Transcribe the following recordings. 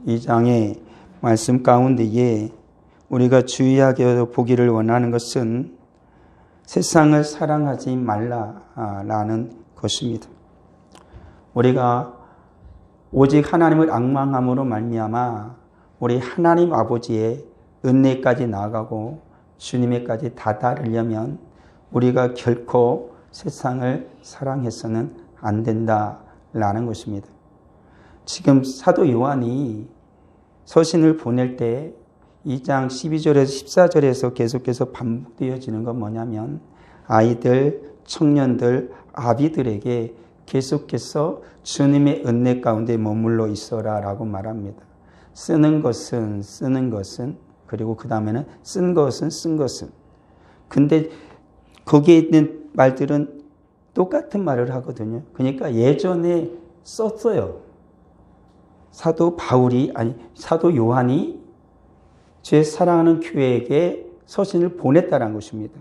2장의 말씀 가운데에 우리가 주의하게 보기를 원하는 것은 세상을 사랑하지 말라라는 것입니다. 우리가 오직 하나님을 앙망함으로 말미암아 우리 하나님 아버지의 은혜까지 나아가고 주님에까지 다다르려면 우리가 결코 세상을 사랑해서는 안 된다라는 것입니다. 지금 사도 요한이 서신을 보낼 때 2장 12절에서 14절에서 계속해서 반복되어지는 건 뭐냐면 아이들, 청년들, 아비들에게 계속해서 주님의 은혜 가운데 머물러 있어라 라고 말합니다. 쓰는 것은 그리고 그 다음에는 쓴 것은 근데 거기에 있는 말들은 똑같은 말을 하거든요. 그러니까 예전에 썼어요. 사도 요한이 제 사랑하는 교회에게 서신을 보냈다는 것입니다.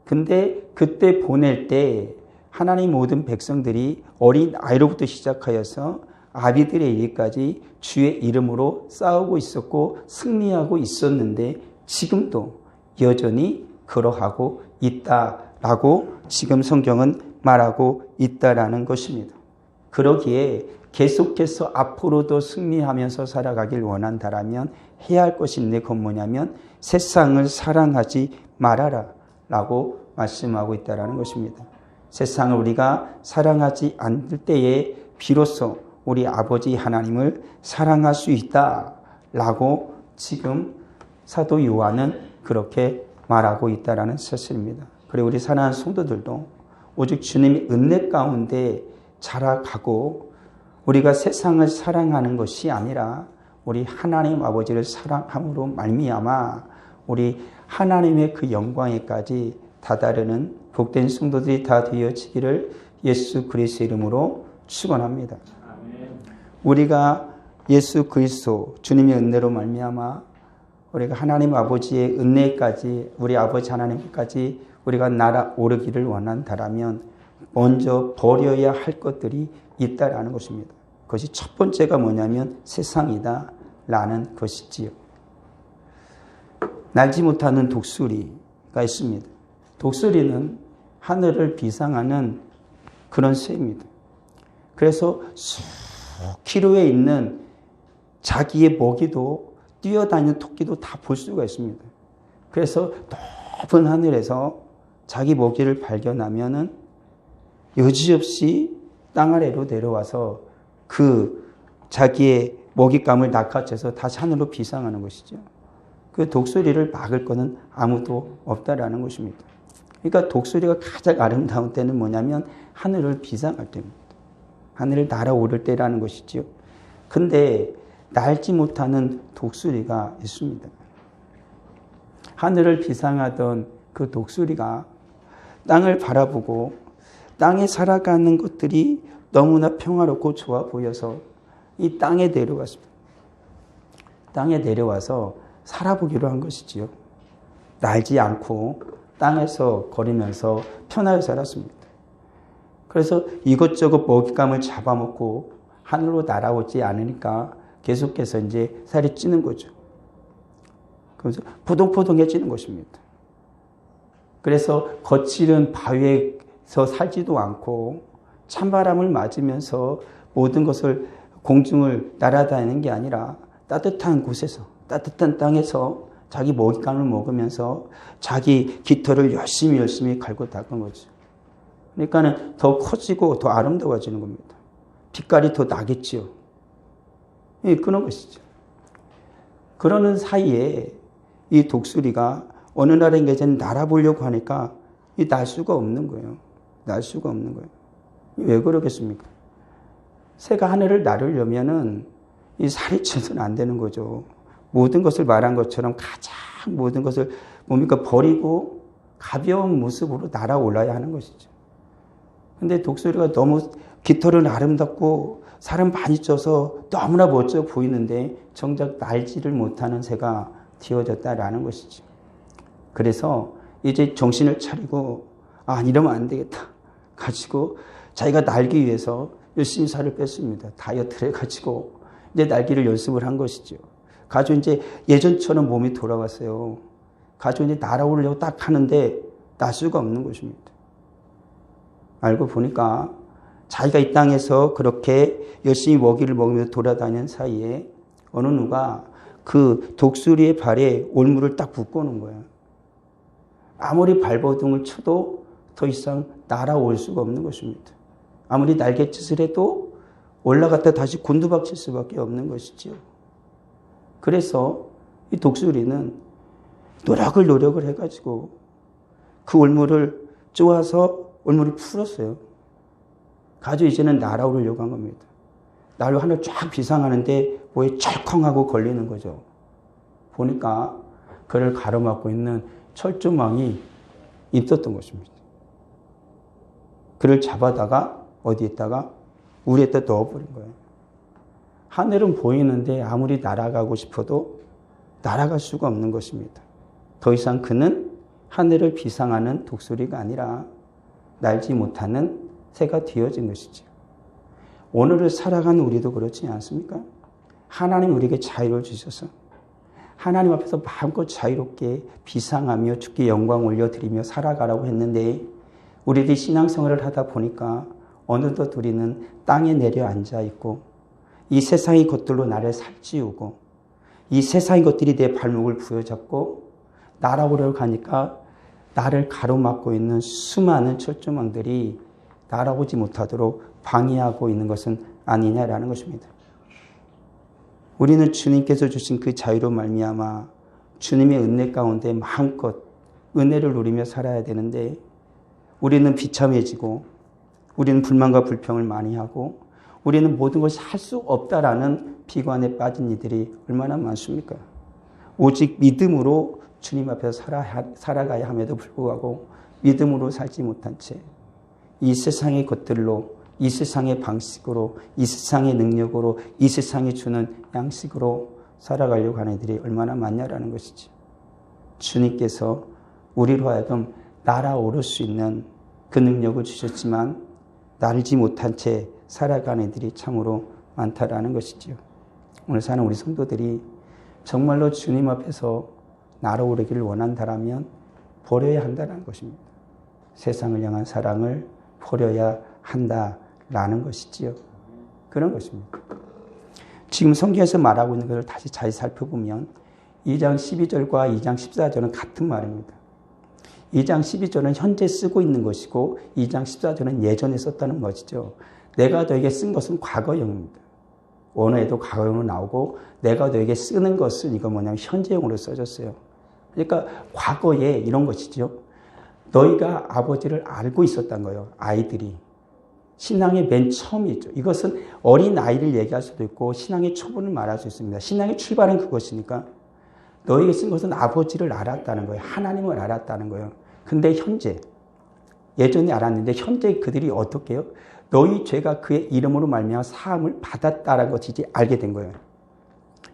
근데 그때 보낼 때 하나님 모든 백성들이 어린 아이로부터 시작하여서 아비들의 일까지 주의 이름으로 싸우고 있었고 승리하고 있었는데 지금도 여전히 그러하고 있다라고 지금 성경은 말하고 있다라는 것입니다. 그러기에 계속해서 앞으로도 승리하면서 살아가길 원한다라면 해야 할 것이 있는데 그건 뭐냐면 세상을 사랑하지 말아라 라고 말씀하고 있다는 것입니다. 세상을 우리가 사랑하지 않을 때에 비로소 우리 아버지 하나님을 사랑할 수 있다라고 지금 사도 요한은 그렇게 말하고 있다는 사실입니다. 그리고 우리 사랑하는 성도들도 오직 주님의 은혜 가운데 자라가고 우리가 세상을 사랑하는 것이 아니라 우리 하나님 아버지를 사랑함으로 말미암아 우리 하나님의 그 영광에까지 다다르는 복된 성도들이 다 되어지기를 예수 그리스도의 이름으로 축원합니다. 우리가 예수 그리스도 주님의 은혜로 말미암아 우리가 하나님 아버지의 은혜까지 우리 아버지 하나님까지 우리가 날아오르기를 원한다라면 먼저 버려야 할 것들이 있다라는 것입니다. 그것이 첫 번째가 뭐냐면 세상이다라는 것이지요. 날지 못하는 독수리가 있습니다. 독수리는 하늘을 비상하는 그런 새입니다. 그래서 수키로에 있는 자기의 먹이도 뛰어다니는 토끼도 다 볼 수가 있습니다. 그래서 높은 하늘에서 자기 먹이를 발견하면은 여지없이 땅 아래로 내려와서 그 자기의 먹잇감을 낚아채서 다시 하늘로 비상하는 것이죠. 그 독수리를 막을 거는 아무도 없다라는 것입니다. 그러니까 독수리가 가장 아름다운 때는 뭐냐면 하늘을 비상할 때입니다. 하늘을 날아오를 때라는 것이죠. 근데 날지 못하는 독수리가 있습니다. 하늘을 비상하던 그 독수리가 땅을 바라보고 땅에 살아가는 것들이 너무나 평화롭고 좋아 보여서 이 땅에 내려왔습니다. 땅에 내려와서 살아보기로 한 것이지요. 날지 않고 땅에서 거리면서 편하게 살았습니다. 그래서 이것저것 먹잇감을 잡아먹고 하늘로 날아오지 않으니까 계속해서 이제 살이 찌는 거죠. 그래서 포동포동해지는 것입니다. 그래서 거칠은 바위에서 살지도 않고 찬바람을 맞으면서 모든 것을 공중을 날아다니는 게 아니라 따뜻한 곳에서 따뜻한 땅에서 자기 먹잇감을 먹으면서 자기 깃털을 열심히 갈고 닦은 거죠. 그러니까는 더 커지고 더 아름다워지는 겁니다. 빛깔이 더 나겠지요. 예, 그런 것이죠. 그러는 사이에 이 독수리가 어느 날인가 이제 날아보려고 하니까 날 수가 없는 거예요. 날 수가 없는 거예요. 왜 그러겠습니까? 새가 하늘을 나르려면은 이 살이 쪄서는 안 되는 거죠. 모든 것을 말한 것처럼 가장 모든 것을 뭡니까? 버리고 가벼운 모습으로 날아올라야 하는 것이죠. 근데 독수리가 너무 깃털은 아름답고 살은 많이 쪄서 너무나 멋져 보이는데 정작 날지를 못하는 새가 되어졌다라는 것이죠. 그래서 이제 정신을 차리고 이러면 안 되겠다 가지고 자기가 날기 위해서 열심히 살을 뺐습니다. 다이어트를 해가지고 이제 날기를 연습을 한 것이죠. 가지고 이제 예전처럼 몸이 돌아왔어요. 가지고 이제 날아오르려고 딱 하는데 날 수가 없는 것입니다. 알고 보니까 자기가 이 땅에서 그렇게 열심히 먹이를 먹으면서 돌아다니는 사이에 어느 누가 그 독수리의 발에 올무를 딱 묶어놓은 거예요. 아무리 발버둥을 쳐도 더 이상 날아올 수가 없는 것입니다. 아무리 날갯짓을 해도 올라갔다 다시 곤두박질 수밖에 없는 것이지요. 그래서 이 독수리는 노력을 해가지고 그 올무를 쪼아서 올무를 풀었어요. 가지고 이제는 날아오르려고 한 겁니다. 날로 하늘 쫙 비상하는데 뭐에 철컹하고 걸리는 거죠. 보니까 그를 가로막고 있는 철조망이 있었던 것입니다. 그를 잡아다가 어디에다가 우리에다 넣어버린 거예요. 하늘은 보이는데 아무리 날아가고 싶어도 날아갈 수가 없는 것입니다. 더 이상 그는 하늘을 비상하는 독수리가 아니라 날지 못하는 새가 되어진 것이죠. 오늘을 살아가는 우리도 그렇지 않습니까? 하나님 우리에게 자유를 주셔서 하나님 앞에서 마음껏 자유롭게 비상하며 주께 영광 올려드리며 살아가라고 했는데 우리들이 신앙생활을 하다 보니까 어느덧 우리는 땅에 내려앉아 있고 이 세상의 것들로 나를 살찌우고 이 세상의 것들이 내 발목을 부여잡고 날아오려고 하니까 나를 가로막고 있는 수많은 철조망들이 날아오지 못하도록 방해하고 있는 것은 아니냐라는 것입니다. 우리는 주님께서 주신 그 자유로 말미암아 주님의 은혜 가운데 마음껏 은혜를 누리며 살아야 되는데 우리는 비참해지고 우리는 불만과 불평을 많이 하고 우리는 모든 것이 할 수 없다라는 비관에 빠진 이들이 얼마나 많습니까? 오직 믿음으로 주님 앞에서 살아가야 함에도 불구하고 믿음으로 살지 못한 채 이 세상의 것들로 이 세상의 방식으로 이 세상의 능력으로 이 세상이 주는 양식으로 살아가려고 하는 이들이 얼마나 많냐라는 것이지. 주님께서 우리로 하여금 날아오를 수 있는 그 능력을 주셨지만 날지 못한 채 살아가는 이들이 참으로 많다라는 것이지요. 오늘 사는 우리 성도들이 정말로 주님 앞에서 날아오르기를 원한다라면 버려야 한다는 것입니다. 세상을 향한 사랑을 버려야 한다라는 것이지요. 그런 것입니다. 지금 성경에서 말하고 있는 것을 다시 잘 살펴보면 2장 12절과 2장 14절은 같은 말입니다. 2장 12절은 현재 쓰고 있는 것이고 2장 14절은 예전에 썼다는 것이죠. 내가 너에게 쓴 것은 과거형입니다. 원어에도 과거형으로 나오고 내가 너에게 쓰는 것은 이거 뭐냐면 현재형으로 써졌어요. 그러니까 과거에 이런 것이죠. 너희가 아버지를 알고 있었던 거예요. 아이들이. 신앙의 맨 처음이죠. 이것은 어린 아이를 얘기할 수도 있고 신앙의 초본을 말할 수 있습니다. 신앙의 출발은 그것이니까 너희가 쓴 것은 아버지를 알았다는 거예요. 하나님을 알았다는 거예요. 근데 현재, 예전에 알았는데 현재 그들이 어떻게 해요? 너희 죄가 그의 이름으로 말미암아 사함을 받았다라는 것을 이제 알게 된 거예요.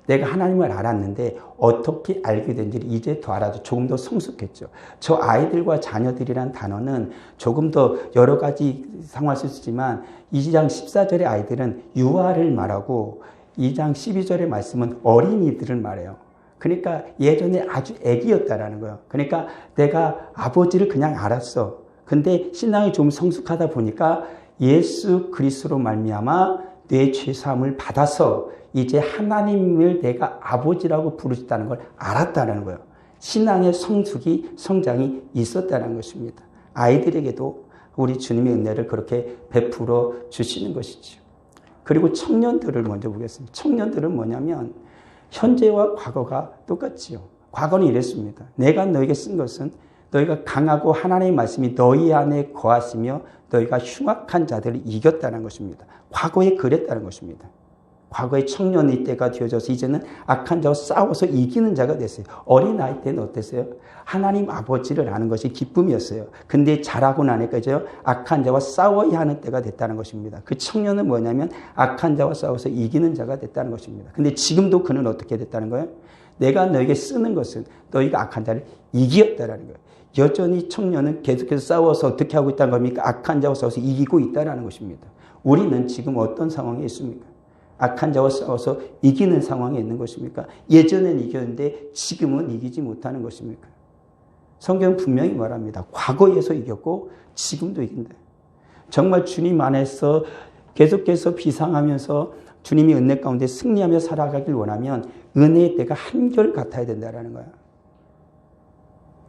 내가 하나님을 알았는데 어떻게 알게 된지를 이제 더 알아도 조금 더 성숙했죠. 저 아이들과 자녀들이란 단어는 조금 더 여러 가지 상황을 쓸 수 있지만 2장 14절의 아이들은 유아를 말하고 2장 12절의 말씀은 어린이들을 말해요. 그러니까 예전에 아주 애기였다라는 거예요. 그러니까 내가 아버지를 그냥 알았어. 근데 신앙이 좀 성숙하다 보니까 예수 그리스도로 말미암아 내 죄사함을 받아서 이제 하나님을 내가 아버지라고 부르셨다는 걸 알았다는 거예요. 신앙의 성장이 있었다는 것입니다. 아이들에게도 우리 주님의 은혜를 그렇게 베풀어 주시는 것이죠. 그리고 청년들을 먼저 보겠습니다. 청년들은 뭐냐면 현재와 과거가 똑같지요. 과거는 이랬습니다. 내가 너에게 쓴 것은 너희가 강하고 하나님의 말씀이 너희 안에 거하시며 너희가 흉악한 자들을 이겼다는 것입니다. 과거에 그랬다는 것입니다. 과거에 청년의 때가 되어져서 이제는 악한 자와 싸워서 이기는 자가 됐어요. 어린아이 때는 어땠어요? 하나님 아버지를 아는 것이 기쁨이었어요. 근데 자라고 나니까 이제 악한 자와 싸워야 하는 때가 됐다는 것입니다. 그 청년은 뭐냐면 악한 자와 싸워서 이기는 자가 됐다는 것입니다. 근데 지금도 그는 어떻게 됐다는 거예요? 내가 너에게 쓰는 것은 너희가 악한 자를 이기었다라는 거예요. 여전히 청년은 계속해서 싸워서 어떻게 하고 있다는 겁니까? 악한 자와 싸워서 이기고 있다는 것입니다. 우리는 지금 어떤 상황에 있습니까? 악한 자와 싸워서 이기는 상황에 있는 것입니까? 예전엔 이겼는데 지금은 이기지 못하는 것입니까? 성경은 분명히 말합니다. 과거에서 이겼고 지금도 이긴다. 정말 주님 안에서 계속해서 비상하면서 주님이 은혜 가운데 승리하며 살아가길 원하면 은혜의 때가 한결같아야 된다는 거야.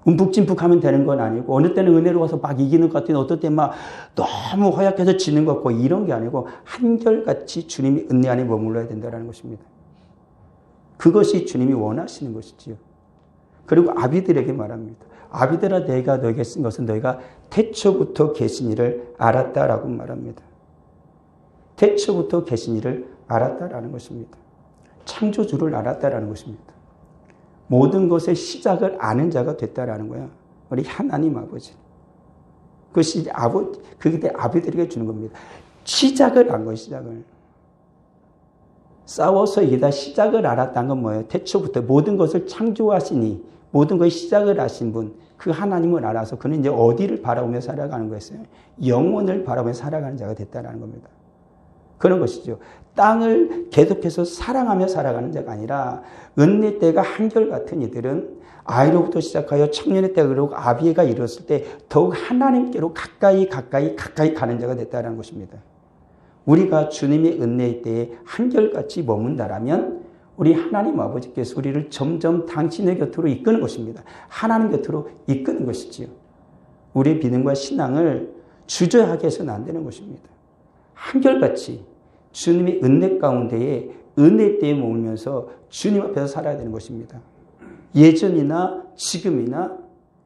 움푹짐푹하면 되는 건 아니고 어느 때는 은혜로워서 막 이기는 것 같은 어떤 때는 막 너무 허약해서 지는 것 같고 이런 게 아니고 한결같이 주님이 은혜 안에 머물러야 된다는 것입니다. 그것이 주님이 원하시는 것이지요. 그리고 아비들에게 말합니다. 아비들아 내가 너에게 쓴 것은 너희가 태초부터 계신 이를 알았다라고 말합니다. 태초부터 계신 이를 알았다라는 것입니다. 창조주를 알았다라는 것입니다. 모든 것의 시작을 아는 자가 됐다라는 거야. 우리 하나님 아버지. 그것이 그게 아비들에게 주는 겁니다. 시작을 안 거예요, 시작을. 싸워서 이기다 시작을 알았다는 건 뭐예요? 태초부터 모든 것을 창조하시니, 모든 것의 시작을 아신 분, 그 하나님을 알아서 그는 이제 어디를 바라보며 살아가는 거였어요? 영원을 바라보며 살아가는 자가 됐다는 겁니다. 그런 것이죠. 땅을 계속해서 사랑하며 살아가는 자가 아니라 은혜 때가 한결같은 이들은 아이로부터 시작하여 청년의 때가 그러고 아비가 이뤘을 때 더욱 하나님께로 가까이 가는 자가 됐다는 것입니다. 우리가 주님의 은혜의 때에 한결같이 머문다라면 우리 하나님 아버지께서 우리를 점점 당신의 곁으로 이끄는 것입니다. 하나님 곁으로 이끄는 것이지요. 우리의 믿음과 신앙을 주저하게 해서는 안 되는 것입니다. 한결같이 주님의 은혜 가운데에 은혜 때에 머물면서 주님 앞에서 살아야 되는 것입니다. 예전이나 지금이나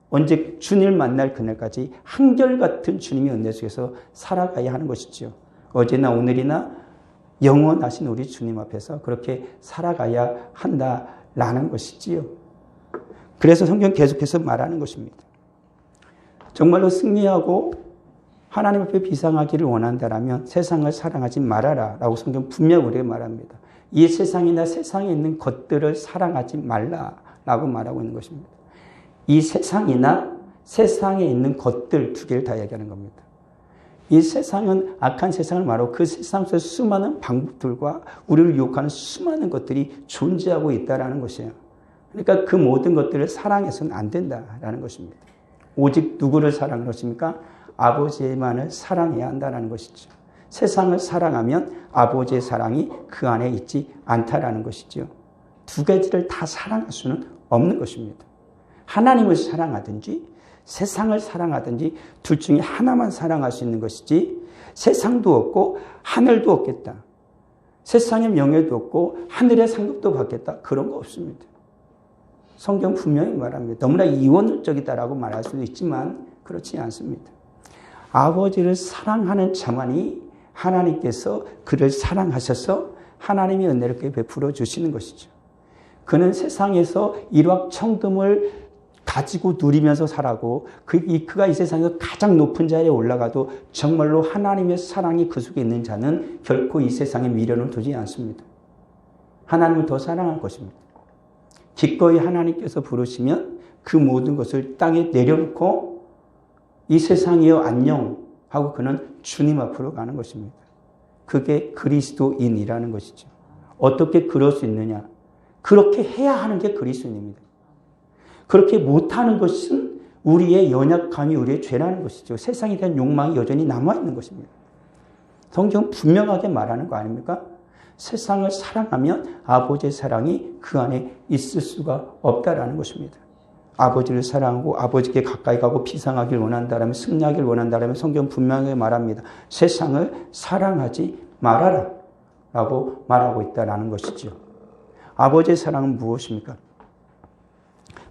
언제 주님을 만날 그날까지 한결같은 주님의 은혜 속에서 살아가야 하는 것이죠. 어제나 오늘이나 영원하신 우리 주님 앞에서 그렇게 살아가야 한다라는 것이지요. 그래서 성경 계속해서 말하는 것입니다. 정말로 승리하고 하나님 앞에 비상하기를 원한다라면 세상을 사랑하지 말아라 라고 성경 분명히 우리에게 말합니다. 이 세상이나 세상에 있는 것들을 사랑하지 말라라고 말하고 있는 것입니다. 이 세상이나 세상에 있는 것들 두 개를 다 얘기하는 겁니다. 이 세상은 악한 세상을 말하고 그 세상 속에 수많은 방법들과 우리를 유혹하는 수많은 것들이 존재하고 있다는 것이에요. 그러니까 그 모든 것들을 사랑해서는 안 된다라는 것입니다. 오직 누구를 사랑하는 것입니까? 아버지만을 사랑해야 한다는 것이죠. 세상을 사랑하면 아버지의 사랑이 그 안에 있지 않다라는 것이죠. 두 가지를 다 사랑할 수는 없는 것입니다. 하나님을 사랑하든지 세상을 사랑하든지 둘 중에 하나만 사랑할 수 있는 것이지 세상도 없고 하늘도 없겠다. 세상의 명예도 없고 하늘의 상급도 받겠다. 그런 거 없습니다. 성경 분명히 말합니다. 너무나 이원적이다라고 말할 수도 있지만 그렇지 않습니다. 아버지를 사랑하는 자만이 하나님께서 그를 사랑하셔서 하나님의 은혜를 그에게 베풀어 주시는 것이죠. 그는 세상에서 일확천금을 가지고 누리면서 살아고 그가 이 세상에서 가장 높은 자리에 올라가도 정말로 하나님의 사랑이 그 속에 있는 자는 결코 이 세상에 미련을 두지 않습니다. 하나님을 더 사랑할 것입니다. 기꺼이 하나님께서 부르시면 그 모든 것을 땅에 내려놓고 이 세상이여 안녕 하고 그는 주님 앞으로 가는 것입니다. 그게 그리스도인이라는 것이죠. 어떻게 그럴 수 있느냐? 그렇게 해야 하는 게 그리스도인입니다. 그렇게 못하는 것은 우리의 연약함이 우리의 죄라는 것이죠. 세상에 대한 욕망이 여전히 남아있는 것입니다. 성경 분명하게 말하는 거 아닙니까? 세상을 사랑하면 아버지의 사랑이 그 안에 있을 수가 없다라는 것입니다. 아버지를 사랑하고 아버지께 가까이 가고 비상하길 원한다라면 승리하길 원한다라면 성경 분명하게 말합니다. 세상을 사랑하지 말아라 라고 말하고 있다라는 것이죠. 아버지의 사랑은 무엇입니까?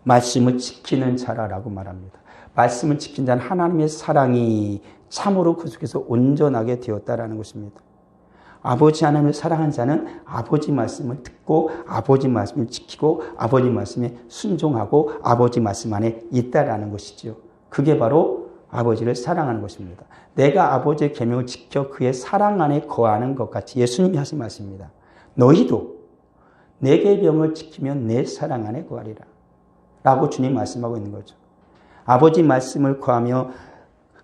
말씀을 지키는 자라라고 말합니다. 말씀을 지킨 자는 하나님의 사랑이 참으로 그 속에서 온전하게 되었다라는 것입니다. 아버지 하나님을 사랑한 자는 아버지 말씀을 듣고 아버지 말씀을 지키고 아버지 말씀에 순종하고 아버지 말씀 안에 있다라는 것이죠. 그게 바로 아버지를 사랑하는 것입니다. 내가 아버지의 계명을 지켜 그의 사랑 안에 거하는 것 같이 예수님이 하신 말씀입니다. 너희도 내 계명을 지키면 내 사랑 안에 거하리라 라고 주님 말씀하고 있는 거죠. 아버지 말씀을 거하며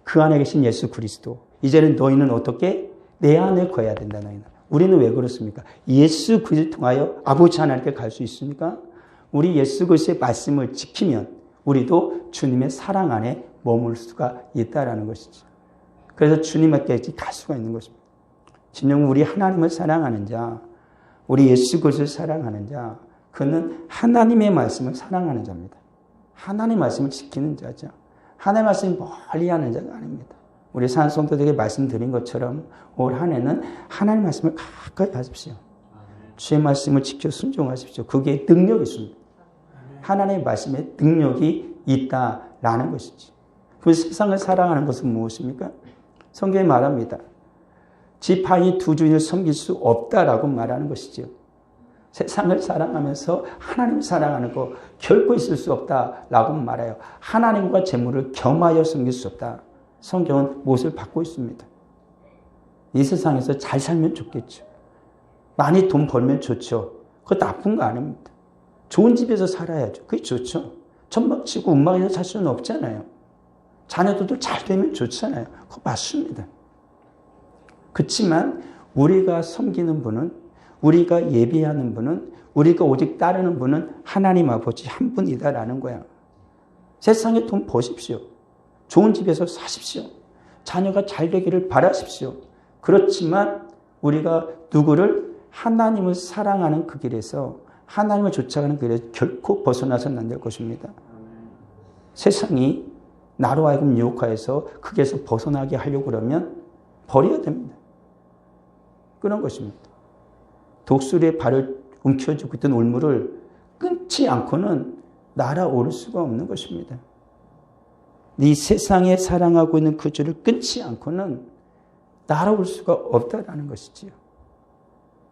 그 안에 계신 예수 그리스도. 이제는 너희는 어떻게? 내 안에 거해야 된다. 너희는. 우리는 왜 그렇습니까? 예수 그리스도를 통하여 아버지 하나님께 갈 수 있으니까 우리 예수 그리스도의 말씀을 지키면 우리도 주님의 사랑 안에 머물 수가 있다라는 것이죠. 그래서 주님께 갈 수가 있는 것입니다. 진정 우리 하나님을 사랑하는 자, 우리 예수 그리스도를 사랑하는 자, 그는 하나님의 말씀을 사랑하는 자입니다. 하나님의 말씀을 지키는 자죠. 하나님의 말씀을 멀리하는 자가 아닙니다. 우리 산성도들에게 말씀드린 것처럼 올 한 해는 하나님의 말씀을 가까이 하십시오. 주의 말씀을 지켜 순종하십시오. 그게 능력이 있습니다. 하나님의 말씀에 능력이 있다라는 것이지. 그 세상을 사랑하는 것은 무엇입니까? 성경에 말합니다. 지팡이 두 주인을 섬길 수 없다라고 말하는 것이죠. 세상을 사랑하면서 하나님을 사랑하는 거 결코 있을 수 없다라고 말해요. 하나님과 재물을 겸하여 섬길 수 없다. 성경은 무엇을 받고 있습니다. 이 세상에서 잘 살면 좋겠죠. 많이 돈 벌면 좋죠. 그거 나쁜 거 아닙니다. 좋은 집에서 살아야죠. 그게 좋죠. 천막치고 운막에서 살 수는 없잖아요. 자녀들도 잘 되면 좋잖아요. 그거 맞습니다. 그렇지만 우리가 섬기는 분은, 우리가 예배하는 분은, 우리가 오직 따르는 분은 하나님 아버지 한 분이다라는 거야. 세상에 돈 버십시오. 좋은 집에서 사십시오. 자녀가 잘 되기를 바라십시오. 그렇지만 우리가 누구를 하나님을 사랑하는 그 길에서, 하나님을 쫓아가는 그 길에서 결코 벗어나서는 안 될 것입니다. 세상이 나로 하여금 유혹하여서 그 길에서 벗어나게 하려고 그러면 버려야 됩니다. 그런 것입니다. 독수리의 발을 움켜쥐고 있던 올무를 끊지 않고는 날아오를 수가 없는 것입니다. 이 세상에 사랑하고 있는 그 줄을 끊지 않고는 날아올 수가 없다라는 것이지요.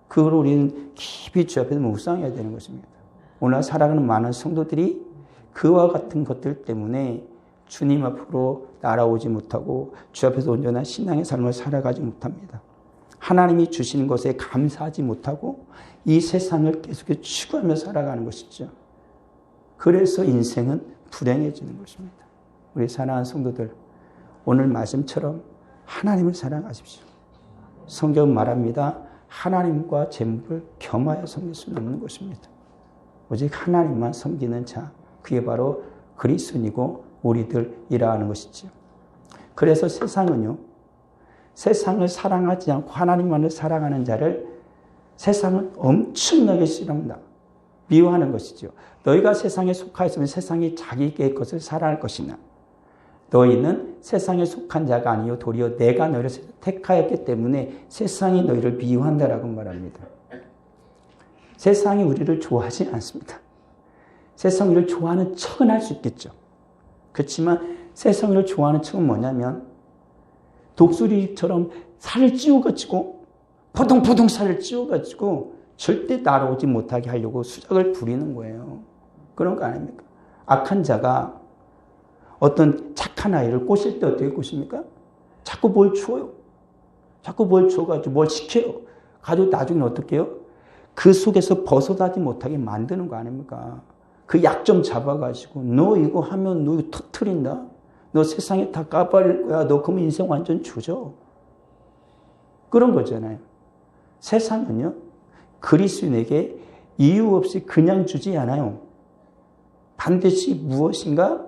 그걸 우리는 깊이 주 앞에서 묵상해야 되는 것입니다. 오늘 살아가는 많은 성도들이 그와 같은 것들 때문에 주님 앞으로 날아오지 못하고 주 앞에서 온전한 신앙의 삶을 살아가지 못합니다. 하나님이 주시는 것에 감사하지 못하고 이 세상을 계속해서 추구하며 살아가는 것이죠. 그래서 인생은 불행해지는 것입니다. 우리 사랑하는 성도들, 오늘 말씀처럼 하나님을 사랑하십시오. 성경은 말합니다. 하나님과 재물을 겸하여 섬길 수는 없는 것입니다. 오직 하나님만 섬기는 자, 그게 바로 그리스도이고 우리들이라 하는 것이죠. 그래서 세상은요, 세상을 사랑하지 않고 하나님만을 사랑하는 자를 세상은 엄청나게 싫어합니다. 미워하는 것이죠. 너희가 세상에 속하였으면 세상이 자기의 것을 사랑할 것이나 너희는 세상에 속한 자가 아니요 도리어 내가 너희를 택하였기 때문에 세상이 너희를 미워한다라고 말합니다. 세상이 우리를 좋아하지 않습니다. 세상이 우리를 좋아하는 척은 할 수 있겠죠. 그렇지만 세상이 우리를 좋아하는 척은 뭐냐면 독수리처럼 살을 찌워가지고 포동포동 살을 찌워가지고 절대 날아오지 못하게 하려고 수작을 부리는 거예요. 그런 거 아닙니까? 악한 자가 어떤 착한 아이를 꼬실 때 어떻게 꼬십니까? 자꾸 뭘 줘요. 자꾸 뭘 줘가지고 뭘 시켜요. 가지고 나중에 어떻게 해요? 그 속에서 벗어나지 못하게 만드는 거 아닙니까? 그 약점 잡아가지고 너 이거 하면 너 이거 터트린다. 너 세상에 다 까발릴 거야. 너 그러면 인생 완전 주죠. 그런 거잖아요. 세상은요, 그리스도인에게 이유 없이 그냥 주지 않아요. 반드시 무엇인가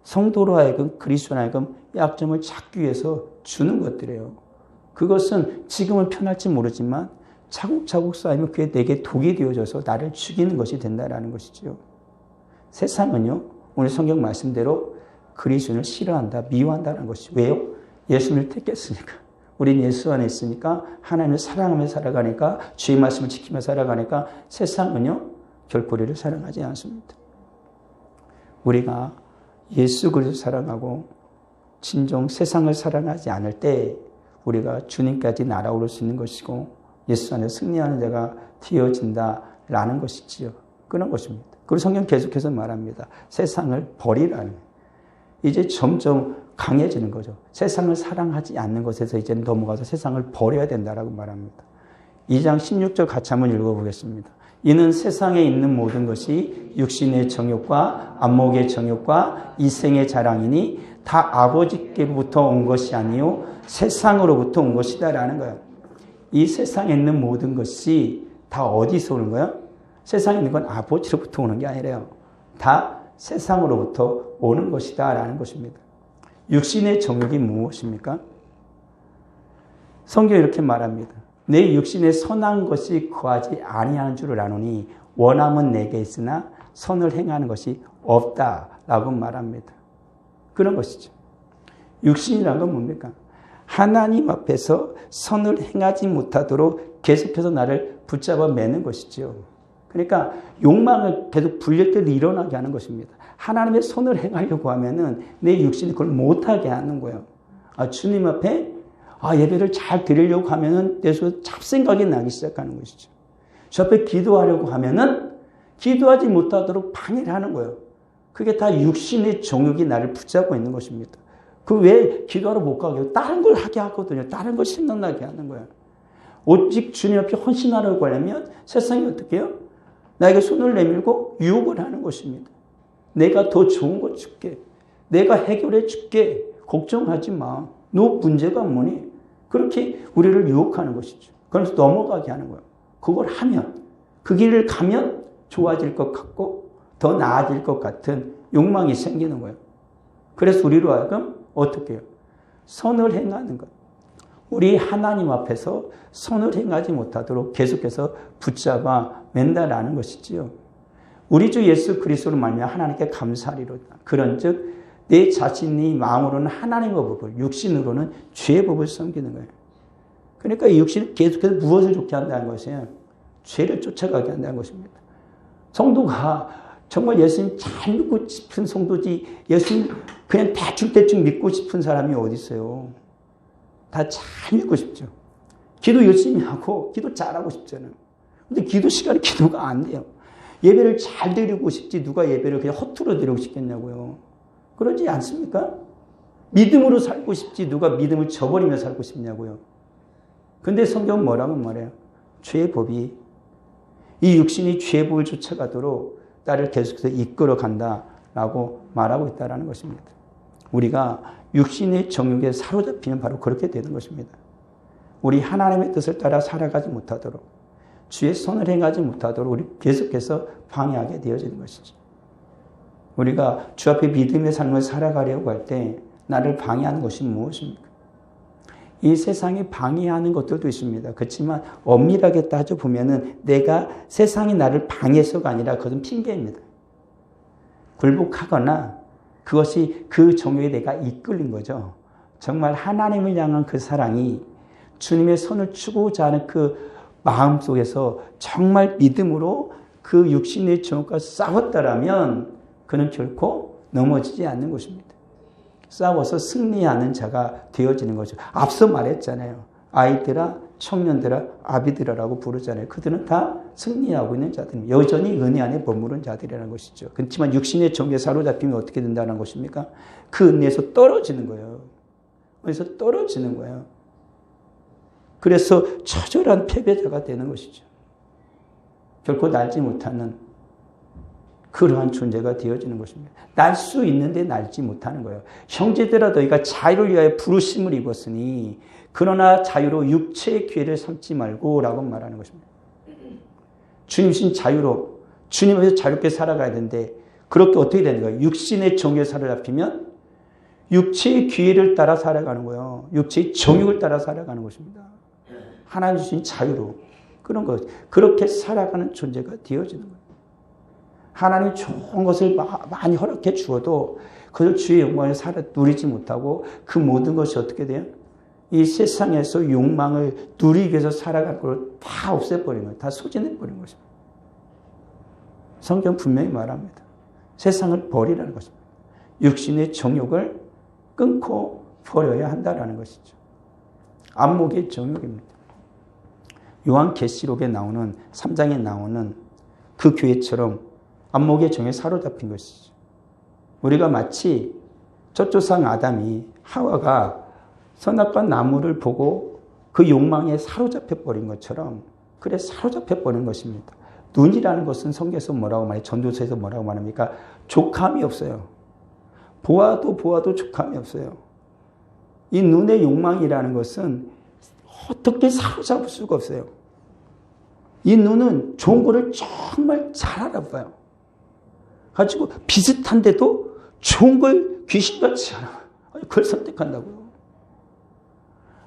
성도로 하여금 그리스도로 하여금 약점을 찾기 위해서 주는 것들이에요. 그것은 지금은 편할지 모르지만 차곡차곡 쌓이면 그게 내게 독이 되어져서 나를 죽이는 것이 된다는 것이죠. 세상은요, 오늘 성경 말씀대로 그리스도를 싫어한다, 미워한다는 것이. 왜요? 예수님을 택했으니까. 우린 예수 안에 있으니까, 하나님을 사랑하며 살아가니까, 주의 말씀을 지키며 살아가니까 세상은요, 결코 우리를 사랑하지 않습니다. 우리가 예수 그리스도 사랑하고 진정 세상을 사랑하지 않을 때 우리가 주님까지 날아오를 수 있는 것이고 예수 안에 승리하는 자가 되어진다라는 것이지요. 그런 것입니다. 그리고 성경 계속해서 말합니다. 세상을 버리라는. 이제 점점 강해지는 거죠. 세상을 사랑하지 않는 것에서 이제는 넘어가서 세상을 버려야 된다라고 말합니다. 2장 16절 같이 한번 읽어보겠습니다. 이는 세상에 있는 모든 것이 육신의 정욕과 안목의 정욕과 이생의 자랑이니 다 아버지께부터 온 것이 아니요 세상으로부터 온 것이다라는 거예요. 이 세상에 있는 모든 것이 다 어디서 오는 거야? 세상에 있는 건 아버지로부터 오는 게 아니래요. 다 세상으로부터 오는 것이다 라는 것입니다. 육신의 정욕이 무엇입니까? 성경이 이렇게 말합니다. 내 육신에 선한 것이 거하지 아니하는 줄을 아노니 원함은 내게 있으나 선을 행하는 것이 없다라고 말합니다. 그런 것이죠. 육신이란 건 뭡니까? 하나님 앞에서 선을 행하지 못하도록 계속해서 나를 붙잡아 매는 것이죠. 그러니까 욕망을 계속 분열대로 일어나게 하는 것입니다. 하나님의 선을 행하려고 하면은 내 육신이 그걸 못하게 하는 거예요. 주님 앞에 예배를 잘 드리려고 하면은 내 속에 잡생각이 나기 시작하는 것이죠. 저 앞에 기도하려고 하면은 기도하지 못하도록 방해를 하는 거예요. 그게 다 육신의 정욕이 나를 붙잡고 있는 것입니다. 그 왜 기도하러 못 가게 해요? 다른 걸 하게 하거든요. 다른 걸 생각나게 하는 거예요. 오직 주님 앞에 헌신하려고 하려면 세상이 어떻게 해요? 나에게 손을 내밀고 유혹을 하는 것입니다. 내가 더 좋은 거 줄게. 내가 해결해 줄게. 걱정하지 마. 너 문제가 뭐니? 그렇게 우리를 유혹하는 것이죠. 그래서 넘어가게 하는 거예요. 그걸 하면, 그 길을 가면 좋아질 것 같고 더 나아질 것 같은 욕망이 생기는 거예요. 그래서 우리로 하여금 어떻게 해요? 선을 행하는 것. 우리 하나님 앞에서 선을 행하지 못하도록 계속해서 붙잡아 맨다라는 것이지요. 우리 주 예수 그리스도로 말미암아 하나님께 감사하리로다. 그런즉 내 자신이 마음으로는 하나님의 법을, 육신으로는 죄의 법을 섬기는 거예요. 그러니까 이 육신은 계속해서 무엇을 좋게 한다는 것이에요? 죄를 쫓아가게 한다는 것입니다. 성도가 정말 예수님 잘 믿고 싶은 성도지 예수님 그냥 대충 믿고 싶은 사람이 어디 있어요? 다 잘 믿고 싶죠. 기도 열심히 하고 기도 잘하고 싶잖아요. 근데 기도 시간에 기도가 안 돼요. 예배를 잘 드리고 싶지 누가 예배를 그냥 허투루 드리고 싶겠냐고요. 그러지 않습니까? 믿음으로 살고 싶지 누가 믿음을 저버리며 살고 싶냐고요. 근데 성경은 뭐라고 말해요? 죄의 법이 이 육신이 죄의 법을 쫓아가도록 나를 계속해서 이끌어 간다라고 말하고 있다는 것입니다. 우리가 육신의 정욕에 사로잡히면 바로 그렇게 되는 것입니다. 우리 하나님의 뜻을 따라 살아가지 못하도록 주의 선을 행하지 못하도록 우리 계속해서 방해하게 되어지는 것이죠. 우리가 주 앞에 믿음의 삶을 살아가려고 할 때 나를 방해하는 것이 무엇입니까? 이 세상에 방해하는 것들도 있습니다. 그렇지만 엄밀하게 따져보면은 내가 세상이 나를 방해해서가 아니라 그것은 핑계입니다. 굴복하거나 그것이 그 정욕에 내가 이끌린 거죠. 정말 하나님을 향한 그 사랑이 주님의 손을 추고자 하는 그 마음 속에서 정말 믿음으로 그 육신의 정욕과 싸웠다라면 그는 결코 넘어지지 않는 것입니다. 싸워서 승리하는 자가 되어지는 거죠. 앞서 말했잖아요. 아이들아, 청년들아, 아비들아라고 부르잖아요. 그들은 다 승리하고 있는 자들입니다. 여전히 은혜 안에 머무른 자들이라는 것이죠. 그렇지만 육신의 정욕에 사로잡히면 어떻게 된다는 것입니까? 그 은혜에서 떨어지는 거예요. 그래서 떨어지는 거예요. 그래서 처절한 패배자가 되는 것이죠. 결코 날지 못하는 그러한 존재가 되어지는 것입니다. 날 수 있는데 날지 못하는 거예요. 형제들아 너희가 자유를 위하여 부르심을 입었으니 그러나 자유로 육체의 기회를 삼지 말고 라고 말하는 것입니다. 주님신 자유로 주님 앞에서 자유롭게 살아가야 되는데 그렇게 어떻게 되는 거예요? 육신의 정욕에 사로잡히면 육체의 기회를 따라 살아가는 거예요. 육체의 정욕을 따라 살아가는 것입니다. 하나님 주신 자유로 그런 것 그렇게 살아가는 존재가 되어지는 거예요. 하나님이 좋은 것을 많이 허락해 주어도 그걸 주의 영광을 누리지 못하고 그 모든 것이 어떻게 돼요? 이 세상에서 욕망을 누리기 위해서 살아갈 걸 다 없애버린 거예요. 다 소진해버린 것입니다. 성경 분명히 말합니다. 세상을 버리라는 것입니다. 육신의 정욕을 끊고 버려야 한다는 것이죠. 안목의 정욕입니다. 요한계시록에 나오는 3장에 나오는 그 교회처럼 안목의 정에 사로잡힌 것이죠. 우리가 마치 첫조상 아담이 하와가 선악과 나무를 보고 그 욕망에 사로잡혀 버린 것처럼 그래 사로잡혀 버린 것입니다. 눈이라는 것은 성경에서 뭐라고 말해요? 전도서에서 뭐라고 말합니까? 족함이 없어요. 보아도 족함이 없어요. 이 눈의 욕망이라는 것은 어떻게 사로잡을 수가 없어요. 이 눈은 좋은 거를 정말 잘 알아봐요. 가지고 비슷한데도 좋은 걸 귀신같이 알아. 그걸 선택한다고요.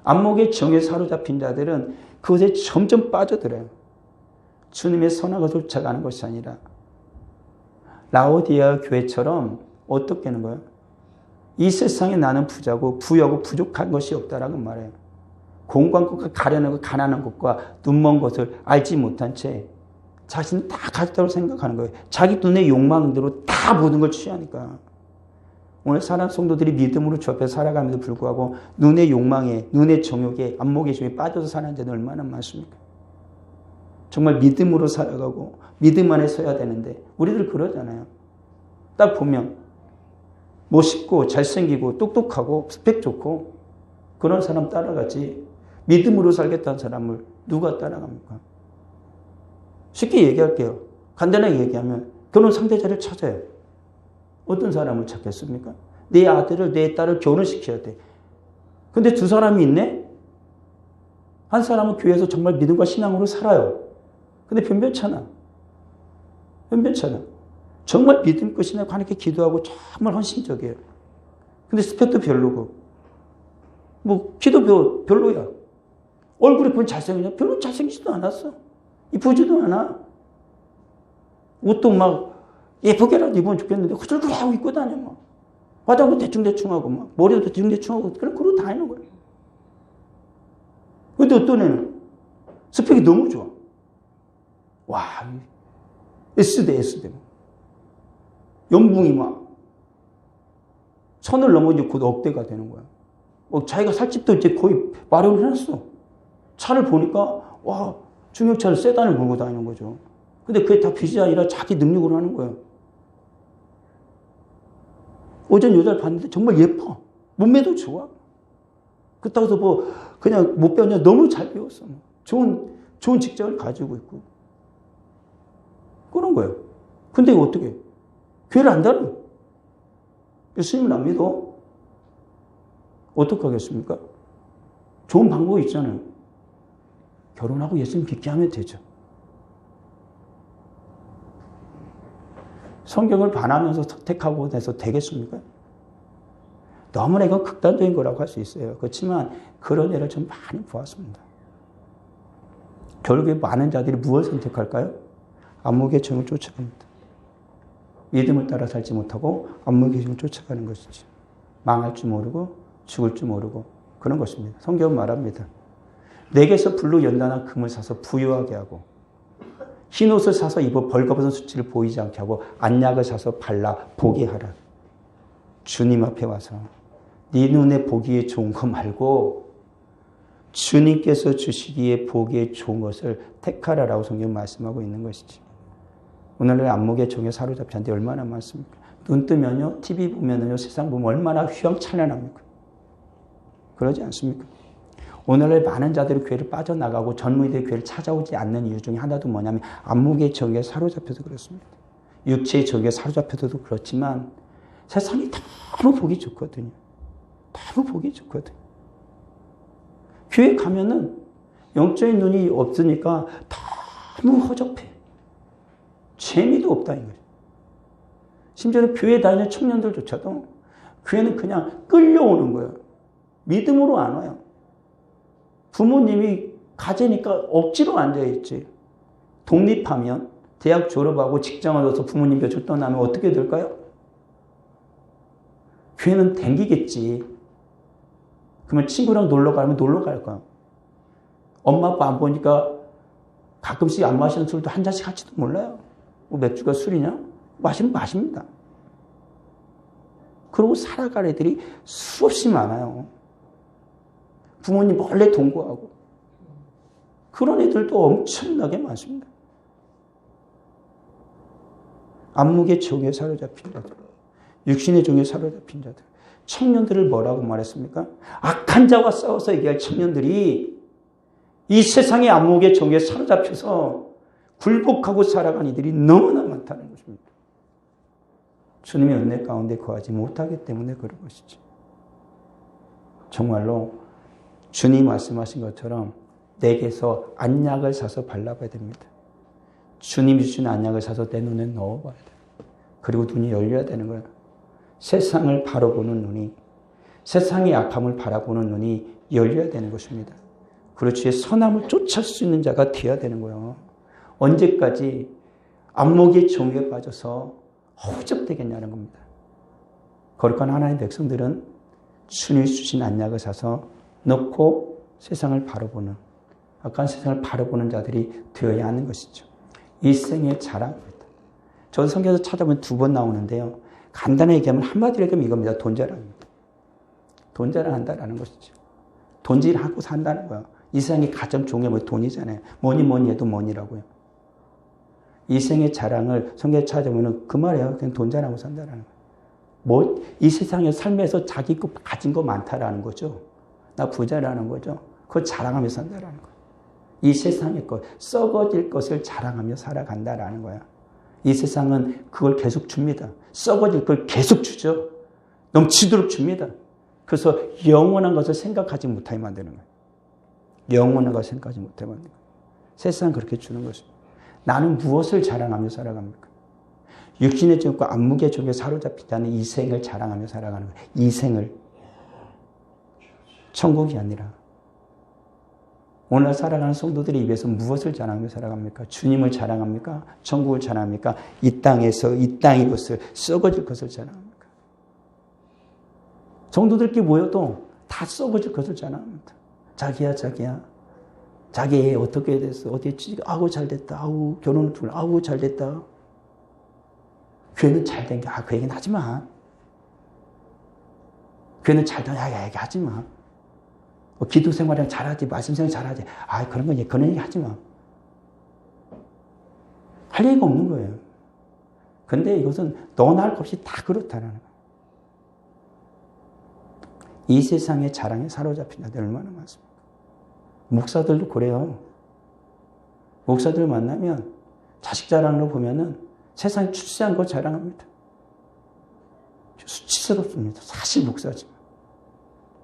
안목의 정에 사로잡힌 자들은 그것에 점점 빠져들어요. 주님의 선하가 쫓아가는 것이 아니라 라오디아 교회처럼 어떻게 하는 거예요? 이 세상에 나는 부자고 부여고 부족한 것이 없다라고 말해요. 공고한 것과 가려는 것, 가난한 것과 눈먼 것을 알지 못한 채 자신은 다 가졌다고 생각하는 거예요. 자기 눈의 욕망대로 다 모든 걸 취하니까. 오늘 사랑 성도들이 믿음으로 주 앞에 살아감에도 불구하고 눈의 욕망에, 눈의 정욕에, 안목의 정에 빠져서 사는 자는 얼마나 많습니까? 정말 믿음으로 살아가고 믿음 안에 서야 되는데 우리들 그러잖아요. 딱 보면 멋있고 잘생기고 똑똑하고 스펙 좋고 그런 사람 따라가지 믿음으로 살겠다는 사람을 누가 따라갑니까? 쉽게 얘기할게요. 간단하게 얘기하면 결혼 상대자를 찾아요. 어떤 사람을 찾겠습니까? 내 아들을 내 딸을 결혼시켜야 돼. 근데 두 사람이 있네? 한 사람은 교회에서 정말 믿음과 신앙으로 살아요. 근데 변변찮아. 변변찮아. 정말 믿음과 신앙과 하나님께 기도하고 정말 헌신적이에요. 근데 스펙도 별로고 뭐 키도 별로야. 얼굴이 보면 잘생기냐? 별로 잘생기지도 않았어. 이쁘지도 않아. 옷도 막 예쁘게라도 입으면 좋겠는데 후줄글하고 입고 다녀. 막. 화장도 대충대충 하고 막 머리도 대충대충 하고 그러고 다니는 거예요. 근데 어떤 애는 스펙이 너무 좋아. 와, S대. 연봉이 막 선을 넘어 이제 곧 억대가 되는 거야. 자기가 살 집도 이제 거의 마련을 해놨어. 차를 보니까 와, 중형차를 세단을 몰고 다니는 거죠. 근데 그게 다 빚이 아니라 자기 능력으로 하는 거예요. 어젠 여자를 봤는데 정말 예뻐. 몸매도 좋아. 그렇다고 해서 뭐 그냥 못 배웠냐? 너무 잘 배웠어. 좋은 직장을 가지고 있고. 그런 거예요. 근데 이거 어떻게 해? 교회를 안 다녀. 예수님을 안 믿어. 어떻게 하겠습니까? 좋은 방법이 있잖아요. 결혼하고 예수님 믿게 하면 되죠. 성경을 반하면서 선택하고 해서 되겠습니까? 너무나 이건 극단적인 거라고 할 수 있어요. 그렇지만 그런 예를 좀 많이 보았습니다. 결국에 많은 자들이 무엇을 선택할까요? 안목의 정을 쫓아갑니다. 믿음을 따라 살지 못하고 안목의 정을 쫓아가는 것이죠. 망할 줄 모르고 죽을 줄 모르고 그런 것입니다. 성경은 말합니다. 내게서 불로 연단한 금을 사서 부유하게 하고 흰옷을 사서 입어 벌거벗은 수치를 보이지 않게 하고 안약을 사서 발라 보게 하라. 주님 앞에 와서 네 눈에 보기에 좋은 거 말고 주님께서 주시기에 보기에 좋은 것을 택하라라고 성경 말씀하고 있는 것이지. 오늘날 안목의 정에 사로잡힌 자들이 얼마나 많습니까? 눈 뜨면요, TV 보면요, 세상 보면 얼마나 휘황찬란합니까? 그러지 않습니까? 오늘날 많은 자들이 교회를 빠져나가고 젊은이들이 교회를 찾아오지 않는 이유 중에 하나도 뭐냐면 안목의 정에 사로잡혀서 그렇습니다. 육체의 정에 사로잡혀서도 그렇지만 세상이 너무 보기 좋거든요. 너무 보기 좋거든요. 교회 가면은 영적인 눈이 없으니까 너무 허접해. 재미도 없다는 거죠. 심지어는 교회 다니는 청년들조차도 교회는 그냥 끌려오는 거예요. 믿음으로 안 와요. 부모님이 가재니까 억지로 앉아있지. 독립하면 대학 졸업하고 직장을 얻어서 부모님 곁을 떠나면 어떻게 될까요? 교회는 댕기겠지. 그러면 친구랑 놀러 가면 놀러 갈까요? 엄마 아빠 안 보니까 가끔씩 안 마시는 술도 한 잔씩 할지도 몰라요. 뭐 맥주가 술이냐? 마시면 마십니다. 그러고 살아갈 애들이 수없이 많아요. 부모님 몰래 동거하고. 그런 애들도 엄청나게 많습니다. 안목의 정에 사로잡힌 자들, 육신의 정에 사로잡힌 자들, 청년들을 뭐라고 말했습니까? 악한 자와 싸워서 얘기할 청년들이 이 세상의 안목의 정에 사로잡혀서 굴복하고 살아간 이들이 너무나 많다는 것입니다. 주님의 은혜 가운데 거하지 못하기 때문에 그런 것이죠. 정말로 주님 말씀하신 것처럼 내게서 안약을 사서 발라봐야 됩니다. 주님이 주신 안약을 사서 내 눈에 넣어봐야 돼요. 그리고 눈이 열려야 되는 거예요. 세상을 바라보는 눈이, 세상의 악함을 바라보는 눈이 열려야 되는 것입니다. 그리고 주의 선함을 쫓을 수 있는 자가 되어야 되는 거예요. 언제까지 안목의 종에 빠져서 허우적대겠냐는 겁니다. 거룩한 하나님의 백성들은 주님이 주신 안약을 사서 넣고 세상을 바라보는, 악한 세상을 바라보는 자들이 되어야 하는 것이죠. 일생의 자랑입니다. 저도 성경에서 찾아보면 2번 나오는데요. 간단하게 얘기하면 한마디로 얘기하면 이겁니다. 돈 자랑입니다. 돈 자랑한다라는 것이죠. 돈질하고 산다는 거예요. 이 세상의 가장 좋은 게 뭐 돈이잖아요. 뭐니 해도 뭐니라고요. 이 생의 자랑을 성경에 찾아보면 그 말이에요. 그냥 돈 자랑하고 산다라는 거예요. 이 세상의 삶에서 자기 거 가진 거 많다라는 거죠. 나 부자라는 거죠. 그걸 자랑하며 산다라는 거예요. 이 세상의 것, 썩어질 것을 자랑하며 살아간다라는 거야. 이 세상은 그걸 계속 줍니다. 썩어질 걸 계속 주죠. 넘치도록 줍니다. 그래서 영원한 것을 생각하지 못하게 만드는 거예요. 영원한 것을 생각하지 못하게 만드는 거예요. 세상은 그렇게 주는 것입니다. 나는 무엇을 자랑하며 살아갑니까? 육신의 종과 안목의 종에 사로잡히지 않은 이 생을 자랑하며 살아가는 거예요. 이 생을. 천국이 아니라. 오늘 살아가는 성도들의 입에서 무엇을 자랑하며 살아갑니까? 주님을 자랑합니까? 천국을 자랑합니까? 이 땅에서 이 땅의 것을 썩어질 것을 자랑합니까? 성도들끼리 모여도 다 썩어질 것을 자랑합니다. 자기야. 자기 애 어떻게 됐어? 어디에 취직? 아우 잘 됐다. 아우 결혼을 두고 아우 잘 됐다. 교회는 잘 된 게 그 얘기는 하지 마. 교회는 잘 된 야 얘기하지 마. 기도 생활이랑 잘하지, 말씀 생활 잘하지. 그런 얘기 하지 마. 할 얘기가 없는 거예요. 근데 이것은 너나 할 것 없이 다 그렇다는 거예요. 이 세상의 자랑에 사로잡힌 자들 얼마나 많습니까? 목사들도 그래요. 목사들 만나면 자식 자랑으로 보면은 세상에 출세한 거 자랑합니다. 수치스럽습니다. 사실 목사지만.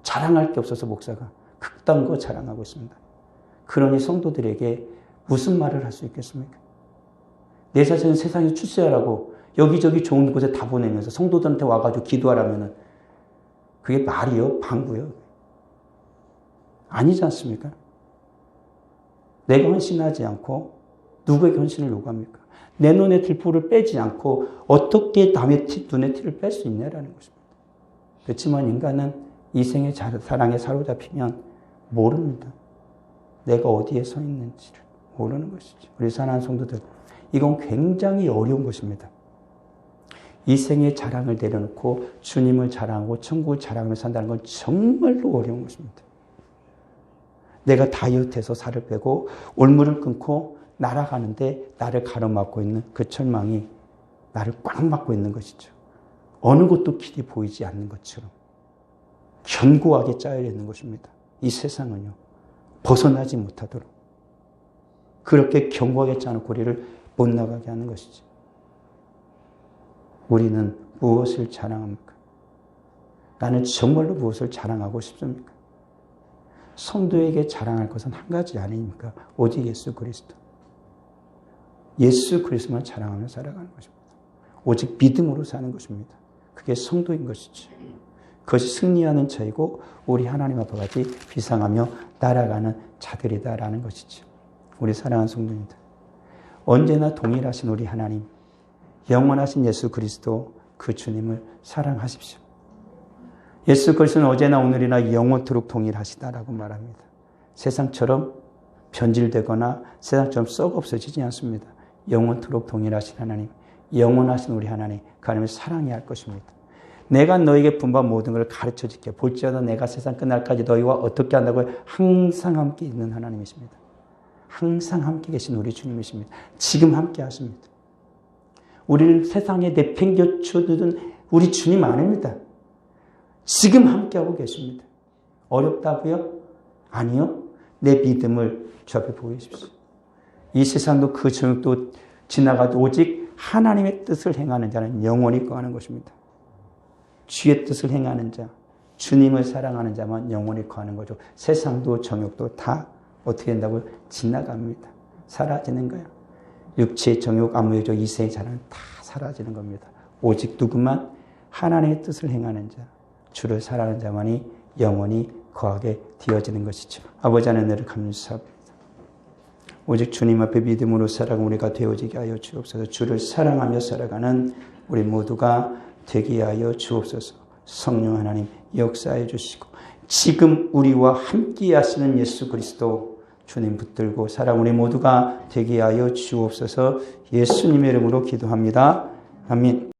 자랑할 게 없어서 목사가 극단 거 자랑하고 있습니다. 그러니 성도들에게 무슨 말을 할 수 있겠습니까? 내 자신은 세상에 출세하라고 여기저기 좋은 곳에 다 보내면서 성도들한테 와가지고 기도하라면은 그게 말이요? 방구요? 아니지 않습니까? 내가 헌신하지 않고 누구에게 헌신을 요구합니까? 내 눈에 들보를 빼지 않고 어떻게 남의 눈에 티를 뺄 수 있냐라는 것입니다. 그렇지만 인간은 이생의 사랑에 사로잡히면 모릅니다. 내가 어디에 서 있는지를 모르는 것이죠. 우리 사랑하는 성도들, 이건 굉장히 어려운 것입니다. 이생의 자랑을 내려놓고 주님을 자랑하고 천국을 자랑하며 산다는 건 정말로 어려운 것입니다. 내가 다이어트해서 살을 빼고 올무를 끊고 날아가는데 나를 가로막고 있는 그 철망이 나를 꽉 막고 있는 것이죠. 어느 것도 길이 보이지 않는 것처럼 견고하게 짜여 있는 것입니다. 이 세상은요. 벗어나지 못하도록 그렇게 견고하게 짜놓고 우리를 못 나가게 하는 것이죠. 우리는 무엇을 자랑합니까? 나는 정말로 무엇을 자랑하고 싶습니까? 성도에게 자랑할 것은 한 가지 아닙니까? 오직 예수 그리스도. 예수 그리스도만 자랑하며 살아가는 것입니다. 오직 믿음으로 사는 것입니다. 그게 성도인 것이죠. 그것이 승리하는 자이고 우리 하나님 앞에까지 비상하며 날아가는 자들이다라는 것이죠. 우리 사랑하는 성도입니다. 언제나 동일하신 우리 하나님, 영원하신 예수 그리스도 그 주님을 사랑하십시오. 예수 그리스도는 어제나 오늘이나 영원토록 동일하시다라고 말합니다. 세상처럼 변질되거나 세상처럼 썩어 없어지지 않습니다. 영원토록 동일하신 하나님, 영원하신 우리 하나님, 그 하나님을 사랑해야 할 것입니다. 내가 너에게 분부한 모든 걸 가르쳐 줄게. 볼지어다 내가 세상 끝날까지 너희와 어떻게 한다고 항상 함께 있는 하나님이십니다. 항상 함께 계신 우리 주님이십니다. 지금 함께 하십니다. 우리를 세상에 내팽겨 주는 우리 주님 아닙니다. 지금 함께하고 계십니다. 어렵다고요? 아니요. 내 믿음을 주 앞에 보이십시오. 이 세상도 그 저녁도 지나가도 오직 하나님의 뜻을 행하는 자는 영원히 거하는 것입니다. 주의 뜻을 행하는 자, 주님을 사랑하는 자만 영원히 거하는 거죠. 세상도 정욕도 다 어떻게 된다고요? 지나갑니다. 사라지는 거예요. 육체의 정욕, 암무욕, 이세의 자랑은 다 사라지는 겁니다. 오직 누구만 하나님의 뜻을 행하는 자, 주를 사랑하는 자만이 영원히 거하게 되어지는 것이죠. 아버지 하나님을 감사합니다. 오직 주님 앞에 믿음으로 살아가는 우리가 되어지게 하여 주옵소서. 주를 사랑하며 살아가는 우리 모두가 되게 하여 주옵소서. 성령 하나님 역사해 주시고 지금 우리와 함께 하시는 예수 그리스도 주님 붙들고 살아가는 우리 모두가 되게 하여 주옵소서. 예수님의 이름으로 기도합니다. 아멘.